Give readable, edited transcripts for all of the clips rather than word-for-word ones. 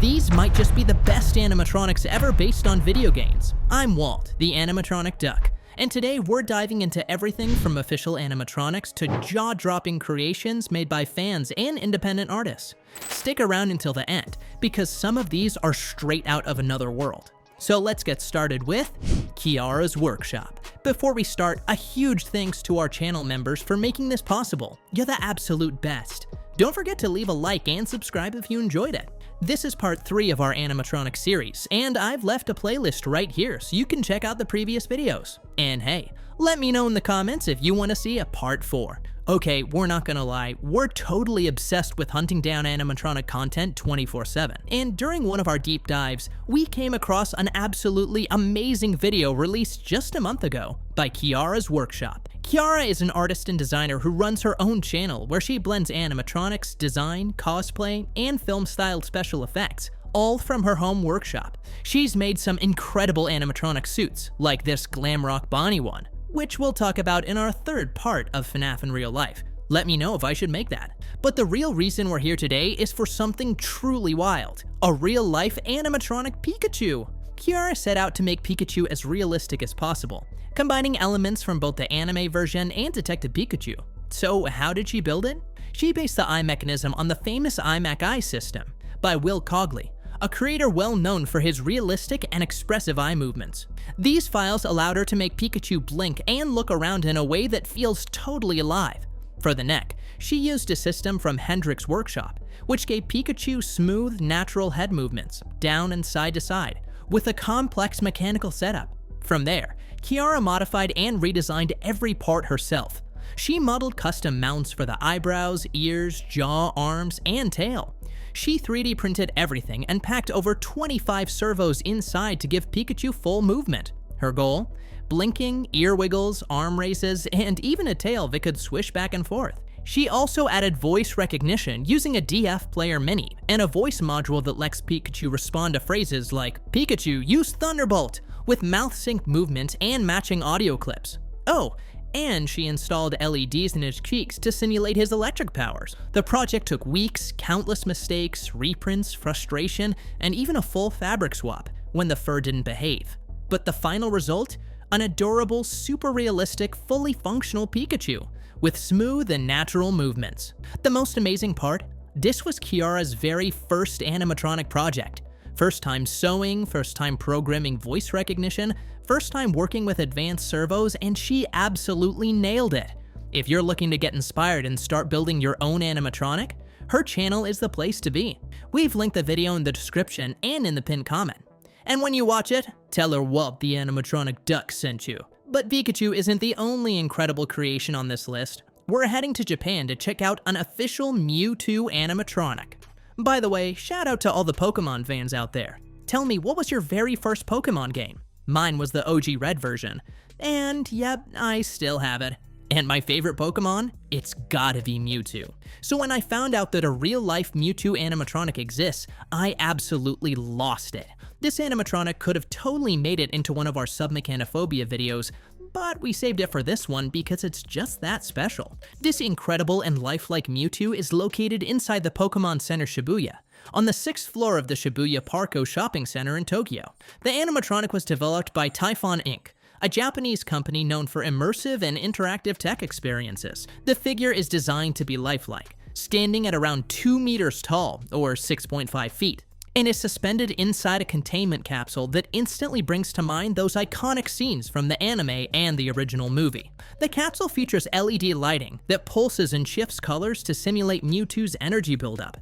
These might just be the best animatronics ever based on video games. I'm Walt, the animatronic duck, and today we're diving into everything from official animatronics to jaw-dropping creations made by fans and independent artists. Stick around until the end, because some of these are straight out of another world. So let's get started with Kiara's Workshop. Before we start, a huge thanks to our channel members for making this possible. You're the absolute best. Don't forget to leave a like and subscribe if you enjoyed it. This is part 3 of our animatronic series, and I've left a playlist right here so you can check out the previous videos. And hey, let me know in the comments if you want to see a part 4. Okay, we're not gonna lie, we're totally obsessed with hunting down animatronic content 24/7. And during one of our deep dives, we came across an absolutely amazing video released just a month ago by Kiara's Workshop. Kiara is an artist and designer who runs her own channel where she blends animatronics, design, cosplay, and film-styled special effects, all from her home workshop. She's made some incredible animatronic suits, like this glam rock Bonnie one, which we'll talk about in our third part of FNAF in real life. Let me know if I should make that. But the real reason we're here today is for something truly wild, a real-life animatronic Pikachu. Kiara set out to make Pikachu as realistic as possible, combining elements from both the anime version and Detective Pikachu. So how did she build it? She based the eye mechanism on the famous iMac eye system by Will Cogley, a creator well known for his realistic and expressive eye movements. These files allowed her to make Pikachu blink and look around in a way that feels totally alive. For the neck, she used a system from Hendrix's workshop, which gave Pikachu smooth, natural head movements, down and side to side, with a complex mechanical setup. From there, Kiara modified and redesigned every part herself. She modeled custom mounts for the eyebrows, ears, jaw, arms, and tail. She 3D printed everything and packed over 25 servos inside to give Pikachu full movement. Her goal? Blinking, ear wiggles, arm raises, and even a tail that could swish back and forth. She also added voice recognition using a DF Player Mini and a voice module that lets Pikachu respond to phrases like, "Pikachu, use Thunderbolt," with mouth sync movement and matching audio clips. Oh, and she installed LEDs in his cheeks to simulate his electric powers. The project took weeks, countless mistakes, reprints, frustration, and even a full fabric swap when the fur didn't behave. But the final result? An adorable, super realistic, fully functional Pikachu with smooth and natural movements. The most amazing part? This was Kiara's very first animatronic project. First time sewing, first time programming voice recognition, first time working with advanced servos, and she absolutely nailed it. If you're looking to get inspired and start building your own animatronic, her channel is the place to be. We've linked the video in the description and in the pinned comment. And when you watch it, tell her Walt the animatronic duck sent you. But Pikachu isn't the only incredible creation on this list. We're heading to Japan to check out an official Mewtwo animatronic. By the way, shout out to all the Pokemon fans out there. Tell me, what was your very first Pokemon game? Mine was the OG Red version. And yep, I still have it. And my favorite Pokemon? It's gotta be Mewtwo. So when I found out that a real-life Mewtwo animatronic exists, I absolutely lost it. This animatronic could have totally made it into one of our Submechanophobia videos, but we saved it for this one because it's just that special. This incredible and lifelike Mewtwo is located inside the Pokemon Center Shibuya, on the 6th floor of the Shibuya Parco shopping center in Tokyo. The animatronic was developed by Typhon Inc., a Japanese company known for immersive and interactive tech experiences. The figure is designed to be lifelike, standing at around 2 meters tall, or 6.5 feet. And is suspended inside a containment capsule that instantly brings to mind those iconic scenes from the anime and the original movie. The capsule features LED lighting that pulses and shifts colors to simulate Mewtwo's energy buildup.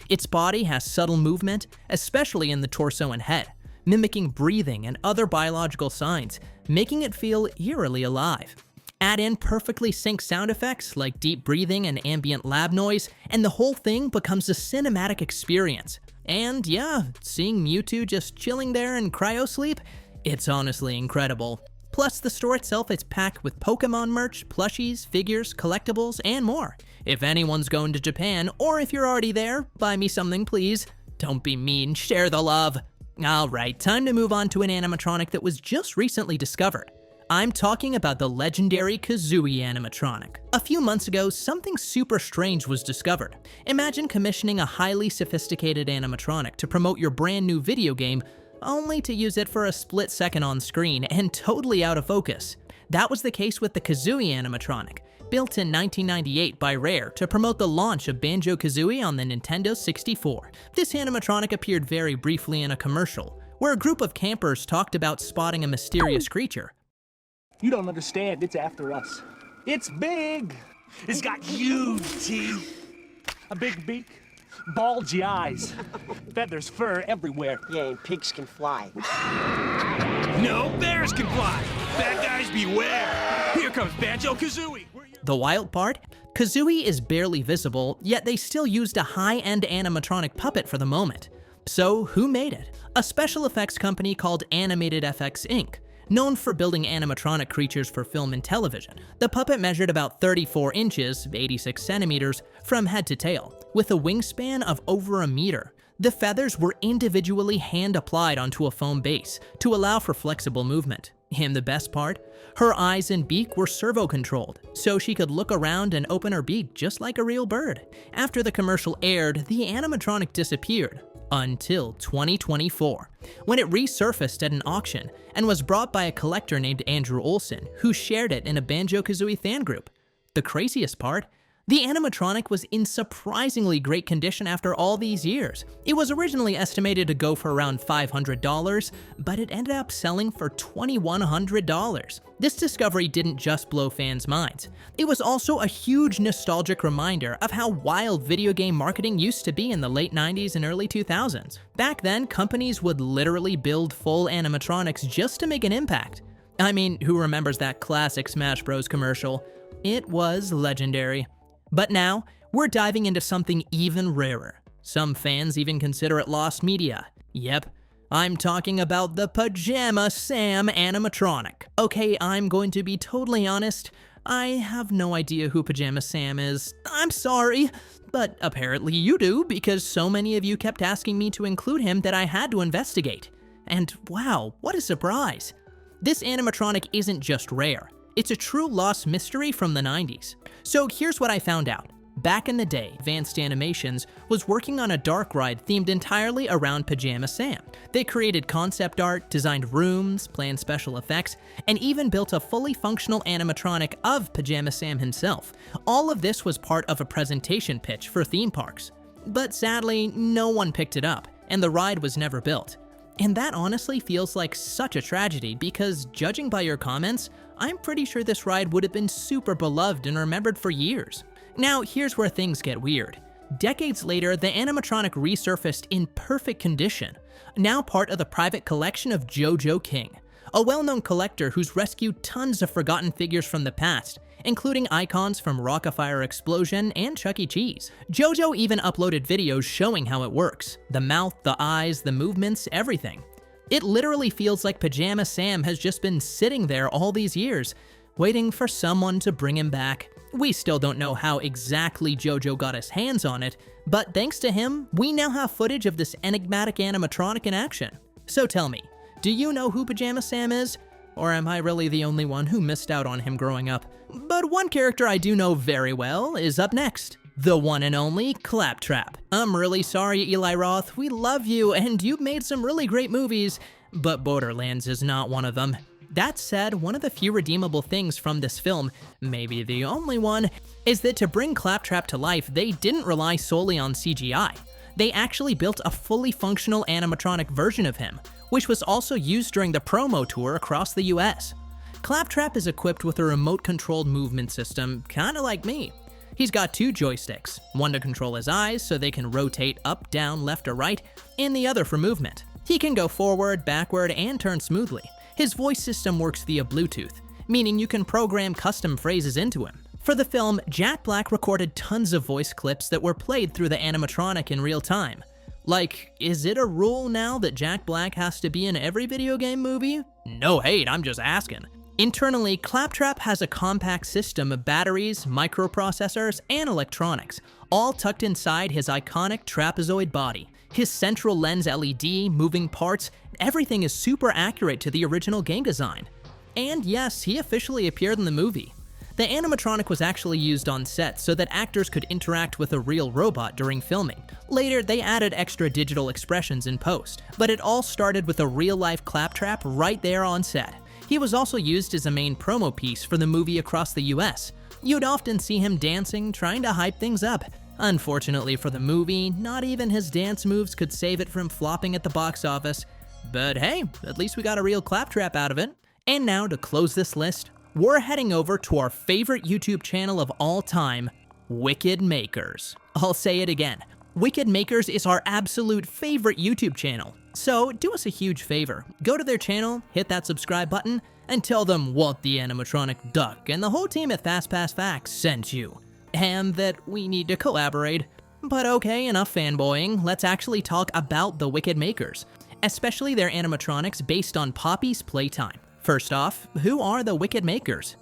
Its body has subtle movement, especially in the torso and head, mimicking breathing and other biological signs, making it feel eerily alive. Add in perfectly synced sound effects like deep breathing and ambient lab noise, and the whole thing becomes a cinematic experience. And yeah, seeing Mewtwo just chilling there in cryosleep, it's honestly incredible. Plus, the store itself is packed with Pokemon merch, plushies, figures, collectibles, and more. If anyone's going to Japan, or if you're already there, buy me something please. Don't be mean, share the love. Alright, time to move on to an animatronic that was just recently discovered. I'm talking about the legendary Kazooie animatronic. A few months ago, something super strange was discovered. Imagine commissioning a highly sophisticated animatronic to promote your brand new video game, only to use it for a split second on screen and totally out of focus. That was the case with the Kazooie animatronic, built in 1998 by Rare to promote the launch of Banjo-Kazooie on the Nintendo 64. This animatronic appeared very briefly in a commercial, where a group of campers talked about spotting a mysterious creature. You don't understand, it's after us. It's big! It's got huge teeth, a big beak, bulgy eyes, feathers, fur everywhere. Yeah, and pigs can fly. No bears can fly! Bad guys beware! Here comes Banjo-Kazooie! The wild part? Kazooie is barely visible, yet they still used a high-end animatronic puppet for the moment. So who made it? A special effects company called Animated FX Inc., known for building animatronic creatures for film and television. The puppet measured about 34 inches, 86 centimeters, from head to tail, with a wingspan of over a meter. The feathers were individually hand-applied onto a foam base to allow for flexible movement. And the best part? Her eyes and beak were servo-controlled, so she could look around and open her beak just like a real bird. After the commercial aired, the animatronic disappeared. Until 2024, when it resurfaced at an auction and was brought by a collector named Andrew Olson, who shared it in a Banjo-Kazooie fan group. The craziest part? The animatronic was in surprisingly great condition after all these years. It was originally estimated to go for around $500, but it ended up selling for $2,100. This discovery didn't just blow fans' minds. It was also a huge nostalgic reminder of how wild video game marketing used to be in the late 90s and early 2000s. Back then, companies would literally build full animatronics just to make an impact. I mean, who remembers that classic Smash Bros. Commercial? It was legendary. But now, we're diving into something even rarer. Some fans even consider it lost media. Yep, I'm talking about the Pajama Sam animatronic. Okay, I'm going to be totally honest. I have no idea who Pajama Sam is. I'm sorry, but apparently you do, because so many of you kept asking me to include him that I had to investigate. And wow, what a surprise. This animatronic isn't just rare. It's a true lost mystery from the 90s. So here's what I found out. Back in the day, Advanced Animations was working on a dark ride themed entirely around Pajama Sam. They created concept art, designed rooms, planned special effects, and even built a fully functional animatronic of Pajama Sam himself. All of this was part of a presentation pitch for theme parks. But sadly, no one picked it up, and the ride was never built. And that honestly feels like such a tragedy because, judging by your comments, I'm pretty sure this ride would have been super beloved and remembered for years. Now, here's where things get weird. Decades later, the animatronic resurfaced in perfect condition, now part of the private collection of JoJo King, a well-known collector who's rescued tons of forgotten figures from the past, including icons from Rock-afire Explosion and Chuck E. Cheese. JoJo even uploaded videos showing how it works. The mouth, the eyes, the movements, everything. It literally feels like Pajama Sam has just been sitting there all these years, waiting for someone to bring him back. We still don't know how exactly JoJo got his hands on it, but thanks to him, we now have footage of this enigmatic animatronic in action. So tell me, do you know who Pajama Sam is? Or am I really the only one who missed out on him growing up? But one character I do know very well is up next. The one and only Claptrap. I'm really sorry, Eli Roth. We love you, and you've made some really great movies, but Borderlands is not one of them. That said, one of the few redeemable things from this film, maybe the only one, is that to bring Claptrap to life, they didn't rely solely on CGI. They actually built a fully functional animatronic version of him, which was also used during the promo tour across the US. Claptrap is equipped with a remote-controlled movement system, kinda like me. He's got two joysticks, one to control his eyes so they can rotate up, down, left, or right, and the other for movement. He can go forward, backward, and turn smoothly. His voice system works via Bluetooth, meaning you can program custom phrases into him. For the film, Jack Black recorded tons of voice clips that were played through the animatronic in real time. Like, is it a rule now that Jack Black has to be in every video game movie? No hate, I'm just asking. Internally, Claptrap has a compact system of batteries, microprocessors, and electronics, all tucked inside his iconic trapezoid body. His central lens LED, moving parts, everything is super accurate to the original game design. And yes, he officially appeared in the movie. The animatronic was actually used on set so that actors could interact with a real robot during filming. Later, they added extra digital expressions in post, but it all started with a real-life claptrap right there on set. He was also used as a main promo piece for the movie across the US. You'd often see him dancing, trying to hype things up. Unfortunately for the movie, not even his dance moves could save it from flopping at the box office. But hey, at least we got a real claptrap out of it. And now, to close this list, we're heading over to our favorite YouTube channel of all time, Wicked Makers. I'll say it again, Wicked Makers is our absolute favorite YouTube channel. So do us a huge favor, go to their channel, hit that subscribe button, and tell them Walt the Animatronic Duck and the whole team at Fastpass Facts sent you. And that we need to collaborate. But okay, enough fanboying, let's actually talk about the Wicked Makers, especially their animatronics based on Poppy's Playtime. First off, who are the Wicked Makers?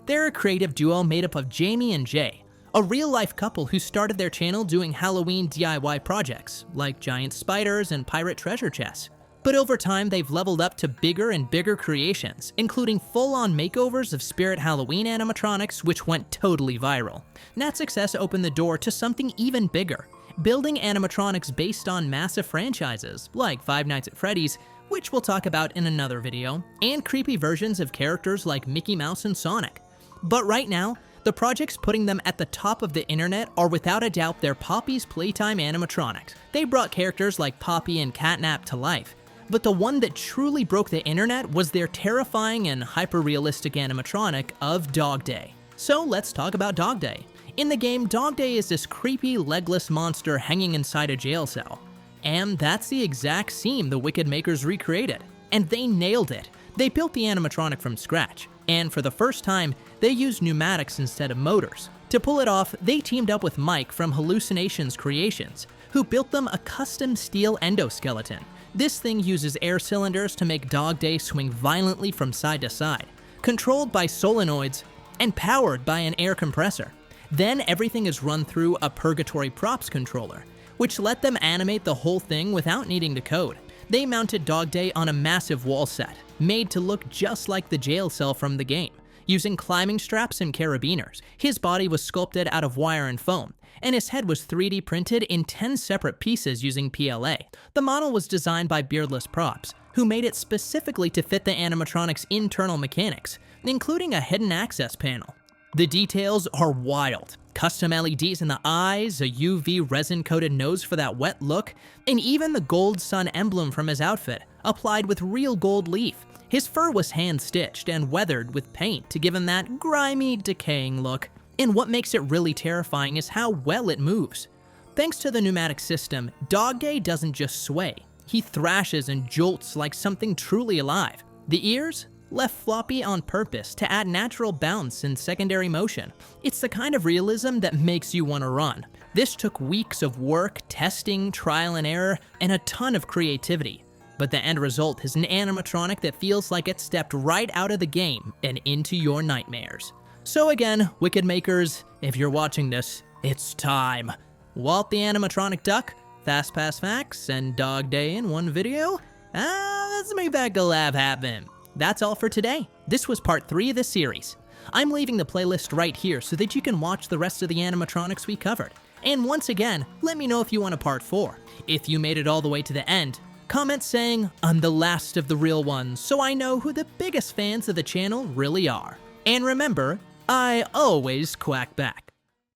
They're a creative duo made up of Jamie and Jay, a real-life couple who started their channel doing Halloween DIY projects, like giant spiders and pirate treasure chests. But over time, they've leveled up to bigger and bigger creations, including full-on makeovers of Spirit Halloween animatronics, which went totally viral. That success opened the door to something even bigger, building animatronics based on massive franchises, like Five Nights at Freddy's, which we'll talk about in another video, and creepy versions of characters like Mickey Mouse and Sonic. But right now, the projects putting them at the top of the internet are without a doubt their Poppy's Playtime Animatronics. They brought characters like Poppy and Catnap to life, but the one that truly broke the internet was their terrifying and hyper-realistic animatronic of Dog Day. So let's talk about Dog Day. In the game, Dog Day is this creepy, legless monster hanging inside a jail cell. And that's the exact scene the Wicked Makers recreated. And they nailed it. They built the animatronic from scratch. And for the first time, they used pneumatics instead of motors. To pull it off, they teamed up with Mike from Hallucinations Creations, who built them a custom steel endoskeleton. This thing uses air cylinders to make Dog Day swing violently from side to side, controlled by solenoids and powered by an air compressor. Then everything is run through a Purgatory Props controller, which let them animate the whole thing without needing to code. They mounted Dog Day on a massive wall set, made to look just like the jail cell from the game, using climbing straps and carabiners. His body was sculpted out of wire and foam, and his head was 3D printed in 10 separate pieces using PLA. The model was designed by Beardless Props, who made it specifically to fit the animatronic's internal mechanics, including a hidden access panel. The details are wild. Custom LEDs in the eyes, a UV resin-coated nose for that wet look, and even the gold sun emblem from his outfit, applied with real gold leaf. His fur was hand-stitched and weathered with paint to give him that grimy, decaying look. And what makes it really terrifying is how well it moves. Thanks to the pneumatic system, Dog Day doesn't just sway. He thrashes and jolts like something truly alive. The ears? Left floppy on purpose to add natural bounce and secondary motion. It's the kind of realism that makes you want to run. This took weeks of work, testing, trial and error, and a ton of creativity. But the end result is an animatronic that feels like it stepped right out of the game and into your nightmares. So again, Wicked Makers, if you're watching this, it's time. Walt the Animatronic Duck, Fastpass Facts, and Dog Day in one video? Let's make that collab happen. That's all for today. This was part 3 of the series. I'm leaving the playlist right here so that you can watch the rest of the animatronics we covered. And once again, let me know if you want a part 4. If you made it all the way to the end, comment saying, I'm the last of the real ones, so I know who the biggest fans of the channel really are. And remember, I always quack back.